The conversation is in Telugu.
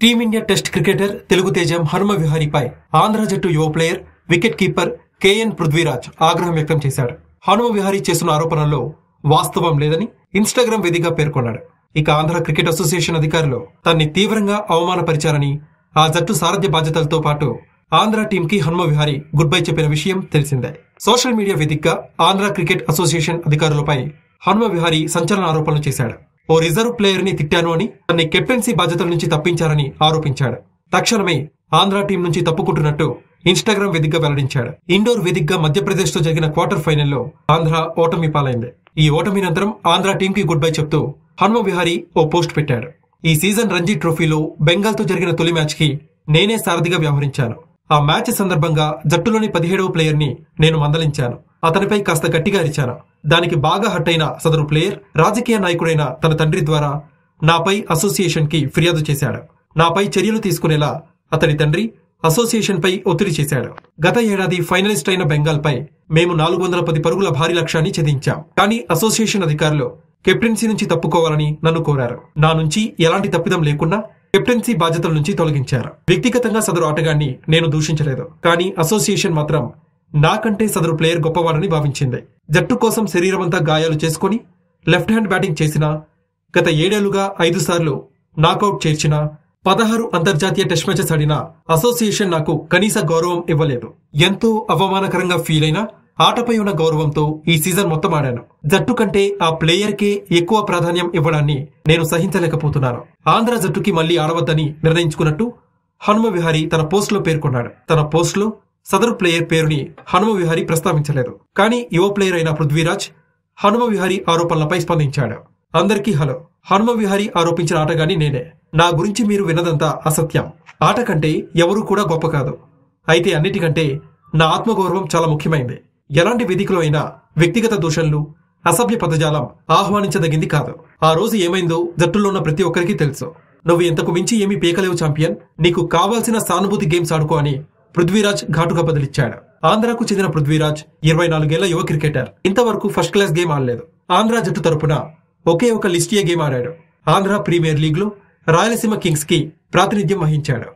టీమిండియా టెస్ట్ క్రికెటర్ తెలుగు తేజం హనుమ విహారీపై ఆంధ్ర జట్టు యువ player wicket keeper KN Prithviraj ఆగ్రహం వ్యక్తం చేశాడు. హనుమ విహారీ చేస్తున్న ఆరోపణల్లో వాస్తవం లేదని ఇన్స్టాగ్రామ్ వేదికగా పేర్కొన్నాడు. ఇక ఆంధ్ర క్రికెట్ అసోసియేషన్ అధికారులు తన్ని తీవ్రంగా అవమానపరిచారని, ఆ జట్టు సారథ్య బాధ్యతలతో పాటు ఆంధ్ర టీంకి హనుమ విహారీ గుడ్ బై చెప్పిన విషయం తెలిసిందే. సోషల్ మీడియా వేదికగా ఆంధ్ర క్రికెట్ అసోసియేషన్ అధికారులపై హనుమ విహారీ సంచలన ఆరోపణలు చేశాడు. ఓ రిజర్వ్ ప్లేయర్ ని తిట్టాను అని, తన్ని కెప్టెన్సీ బాధ్యతల నుంచి తప్పించారని ఆరోపించాడు. తక్షణమే ఆంధ్ర టీం నుంచి తప్పుకుంటున్నట్టు ఇన్స్టాగ్రామ్ వేదికగా వెల్లడించాడు. ఇండోర్ వేదికగా మధ్యప్రదేశ్ తో జరిగిన క్వార్టర్ ఫైనల్లో ఆంధ్ర ఓటమి పాలైంది. ఈ ఓటమి అనంతరం ఆంధ్ర టీం కి గుడ్ బై చెప్తూ హనుమ విహారీ ఓ పోస్ట్ పెట్టాడు. ఈ సీజన్ రంజీ ట్రోఫీలో బెంగాల్ తో జరిగిన తొలి మ్యాచ్ కి నేనే సారథిగా వ్యవహరించాను. ఆ మ్యాచ్ సందర్భంగా జట్టులోని 17వ ప్లేయర్ ని నేను మందలించాను. అతనిపై కాస్త గట్టిగా అరిచాను. దానికి బాగా హట్ అయిన సదరు ప్లేయర్ రాజకీయ నాయకుడైన తన తండ్రి ద్వారా నాపై అసోసియేషన్ కి ఫిర్యాదు చేశాడు. నాపై చర్యలు తీసుకునేలా అతడి తండ్రి అసోసియేషన్ పై ఒత్తిడి చేశాడు. గత ఏడాది ఫైనలిస్ట్ అయిన బెంగాల్ పై మేము 410 పరుగుల భారీ లక్ష్యాన్ని ఛేదించాం. కానీ అసోసియేషన్ అధికారులు కెప్టెన్సీ నుంచి తప్పుకోవాలని నన్ను కోరారు. నా నుంచి ఎలాంటి తప్పిదం లేకుండా కెప్టెన్సీ బాధ్యతల నుంచి తొలగించారు. వ్యక్తిగతంగా సదరు ఆటగాన్ని నేను దూషించలేదు. కానీ అసోసియేషన్ మాత్రం నాకంటే సదరు ప్లేయర్ గొప్పవాడని భావించింది. జట్టు కోసం శరీరమంతా గాయాలు చేసుకుని లెఫ్ట్ హ్యాండ్ బ్యాటింగ్ చేసిన, గత 7 ఏళ్లుగా 5 సార్లు నాకౌట్ చేర్చిన, 16 అంతర్జాతీయ టెస్ట్ మ్యాచెస్ ఆడిన అసోసియేషన్ నాకు కనీస గౌరవం ఇవ్వలేదు. ఎంతో అవమానకరంగా ఫీల్ అయినా ఆటపై ఉన్న గౌరవంతో ఈ సీజన్ మొత్తం ఆడాను. జట్టు కంటే ఆ ప్లేయర్ కే ఎక్కువ ప్రాధాన్యం ఇవ్వడాన్ని నేను సహించలేకపోతున్నాను. ఆంధ్ర జట్టుకి మళ్లీ ఆడవద్దని నిర్ణయించుకున్నట్టు హనుమ విహారీ తన పోస్ట్ లో పేర్కొన్నాడు. తన పోస్ట్ లో సదరు ప్లేయర్ పేరుని హనుమ విహారీ ప్రస్తావించలేదు. కానీ యువ ప్లేయర్ అయిన పృథ్వీరాజ్ హనుమ విహారీ ఆరోపణలపై స్పందించాడు. అందరికీ హలో, హనుమ విహారీ ఆరోపించిన ఆటగాని నేనే. నా గురించి మీరు విన్నదంతా అసత్యం. ఆట కంటే ఎవరూ కూడా గొప్ప కాదు. అయితే అన్నిటికంటే నా ఆత్మగౌరవం చాలా ముఖ్యమైంది. ఎలాంటి వేదికలో అయినా వ్యక్తిగత దూషణలు, అసభ్య పదజాలం ఆహ్వానించదగింది కాదు. ఆ రోజు ఏమైందో జట్టులో ఉన్న ప్రతి ఒక్కరికి తెలుసు. నువ్వు ఇంతకు మించి ఏమీ పీకలేవు ఛాంపియన్. నీకు కావాల్సిన సానుభూతి గేమ్స్ ఆడుకో అని పృథ్వీరాజ్ ఘాటుగా బదిలిచ్చాడు. ఆంధ్రకు చెందిన పృథ్వీరాజ్ 24 ఏళ్ల యువ క్రికెటర్. ఇంతవరకు ఫస్ట్ క్లాస్ గేమ్ ఆడలేదు. ఆంధ్ర జట్టు తరపున ఒకే ఒక లిస్ట్ ఏ గేమ్ ఆడాడు. ఆంధ్ర ప్రీమియర్ లీగ్ లో రాయలసీమ కింగ్స్ కి ప్రాతినిధ్యం వహించాడు.